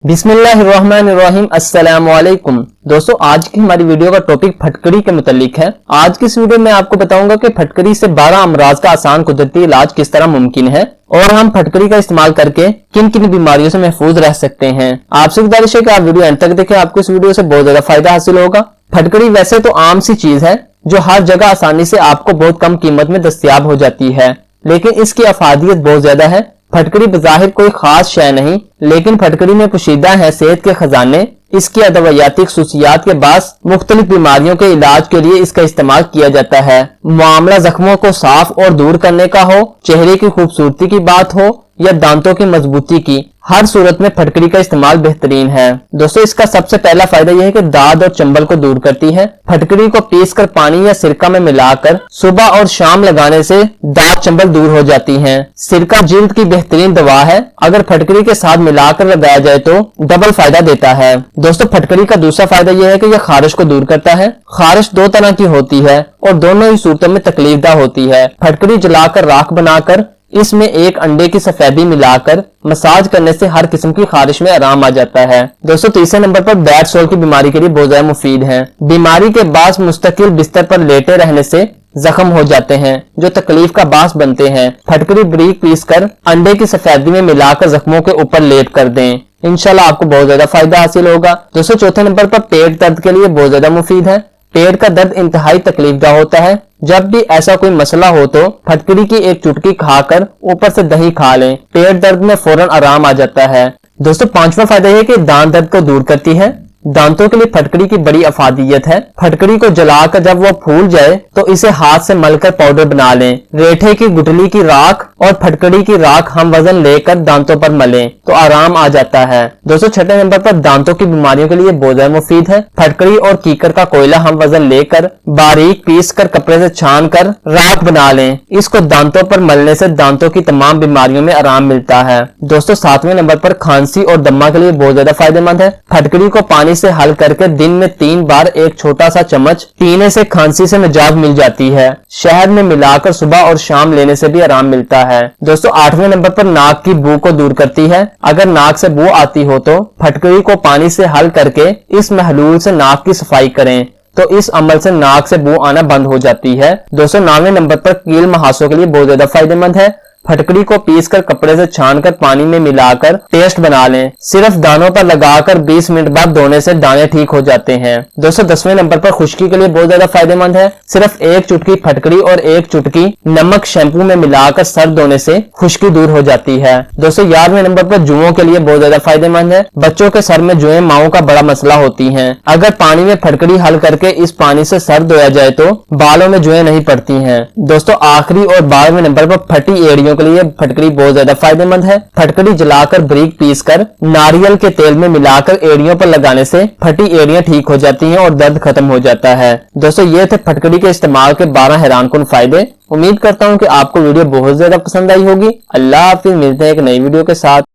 बिस्मिल्लाहिर्रहमानिर्रहीम अस्सलामुअलैकुम। दोस्तों, आज की हमारी वीडियो का टॉपिक फटकरी के मुतालिक है। आज की इस वीडियो में आपको बताऊंगा कि फटकरी से 12 अमराज का आसान कुदरती इलाज किस तरह मुमकिन है और हम फटकरी का इस्तेमाल करके किन किन बीमारियों से महफूज रह सकते हैं। आपसे गुजारिश है कि आप वीडियो अंत तक देखें, आपको इस वीडियो से बहुत ज्यादा फायदा हासिल होगा। फटकरी वैसे तो आम सी चीज है जो हर जगह आसानी से आपको बहुत कम कीमत में दस्तयाब हो जाती है, लेकिन इसकी अफादियत बहुत ज्यादा है। फटकरी बज़ाहिर कोई खास शय नहीं, लेकिन फटकरी में पोशीदा है सेहत के खजाने। इसकी अदवियाती खसूसियात के बास मुख्तलिफ बीमारियों के इलाज के लिए इसका इस्तेमाल किया जाता है। मामला जख्मों को साफ और दूर करने का हो, चेहरे की खूबसूरती की बात हो या दांतों की मजबूती की, हर सूरत में फटकरी का इस्तेमाल बेहतरीन है। दोस्तों, इसका सबसे पहला फायदा यह है कि दाद और चंबल को दूर करती है। फटकरी को पीसकर पानी या सिरका में मिलाकर सुबह और शाम लगाने से दाद चंबल दूर हो जाती हैं। सिरका जिल्द की बेहतरीन दवा है, अगर फटकरी के साथ मिलाकर लगाया जाए तो डबल फायदा देता है। दोस्तों, फटकरी का दूसरा फायदा यह है कि यह खारिश को दूर करता है। खारिश दो तरह की होती है और दोनों ही सूरतों में तकलीफदा होती है। फटकरी जलाकर राख बनाकर इसमें एक अंडे की सफेदी मिलाकर मसाज करने से हर किस्म की खारिश में आराम आ जाता है। दोस्तों, तीसरे नंबर पर बैड सोल की बीमारी के लिए बहुत ज्यादा मुफीद है। बीमारी के बास मुस्तकिल बिस्तर पर लेटे रहने से जख्म हो जाते हैं जो तकलीफ का बास बनते हैं। फटकरी बारीक पीस कर अंडे की सफेदी में मिलाकर जख्मों के ऊपर लेट कर दें, इंशाल्लाह आपको बहुत ज्यादा फायदा हासिल होगा। दोस्तों, चौथे नंबर पर पेट दर्द के लिए बहुत ज्यादा मुफीद है। पेट का दर्द इंतहाई तकलीफदा होता है। जब भी ऐसा कोई मसला हो तो फटकरी की एक चुटकी खाकर ऊपर से दही खा लें, पेट दर्द में फौरन आराम आ जाता है। दोस्तों, पांचवा फायदा यह है कि दांत दर्द को दूर करती है। दांतों के लिए फटकरी की बड़ी अफादियत है। फटकरी को जलाकर जब वो फूल जाए तो इसे हाथ से मलकर पाउडर बना लें। रेठे की गुठली की राख और फटकरी की राख हम वजन लेकर दांतों पर मलें तो आराम आ जाता है। दोस्तों, छठे नंबर पर दांतों की बीमारियों के लिए बहुत ज्यादा मुफीद है। फटकरी और कीकर का कोयला हम वजन लेकर बारीक पीस कर कपड़े से छान कर राख बना लें। इसको दांतों पर मलने से दांतों की तमाम बीमारियों में आराम मिलता है। दोस्तों, सातवें नंबर पर खांसी और दम्मा के लिए बहुत ज्यादा फायदेमंद है। फटकरी को पानी से हल करके दिन में 3 बार एक छोटा सा चम्मच पीने से खांसी से निजात मिल जाती है। शहद में मिलाकर सुबह और शाम लेने से भी आराम मिलता है। दोस्तों, 8वें नंबर पर नाक की बू को दूर करती है। अगर नाक से बू आती हो तो फटकरी को पानी से हल करके इस महलूल से नाक की सफाई करें तो इस अमल से नाक से बू आना बंद हो जाती है। दोस्तों, 9वें नंबर पर कील महासों के लिए बहुत ज्यादा फायदेमंद है। फटकरी को पीसकर कपड़े से छानकर पानी में मिलाकर पेस्ट बना लें। सिर्फ दानों पर लगाकर 20 मिनट बाद धोने से दाने ठीक हो जाते हैं। दोस्तों, 10वें नंबर पर खुश्की के लिए बहुत ज्यादा फायदेमंद है। सिर्फ एक चुटकी फटकरी और एक चुटकी नमक शैम्पू में मिलाकर सर धोने से खुश्की दूर हो जाती है। दोस्तों, 11वें नंबर पर जुओं के लिए बहुत ज्यादा फायदेमंद है। बच्चों के सर में जुएं माओं का बड़ा मसला होती है। अगर पानी में फटकरी हल करके इस पानी से सर धोया जाए तो बालों में जुएं नहीं पड़ती हैं। दोस्तों, आखिरी और 12वें नंबर पर फटी एड़ियों के लिए फटकरी बहुत ज्यादा फायदेमंद है। फटकरी जलाकर बारीक पीसकर नारियल के तेल में मिलाकर एड़ियों पर लगाने से फटी एड़ियां ठीक हो जाती हैं और दर्द खत्म हो जाता है। दोस्तों, ये थे फटकरी के इस्तेमाल के 12 हैरानकुन फायदे। उम्मीद करता हूँ कि आपको वीडियो बहुत ज्यादा पसंद आई होगी। अल्लाह हाफिज, मिलते हैं एक नई वीडियो के साथ।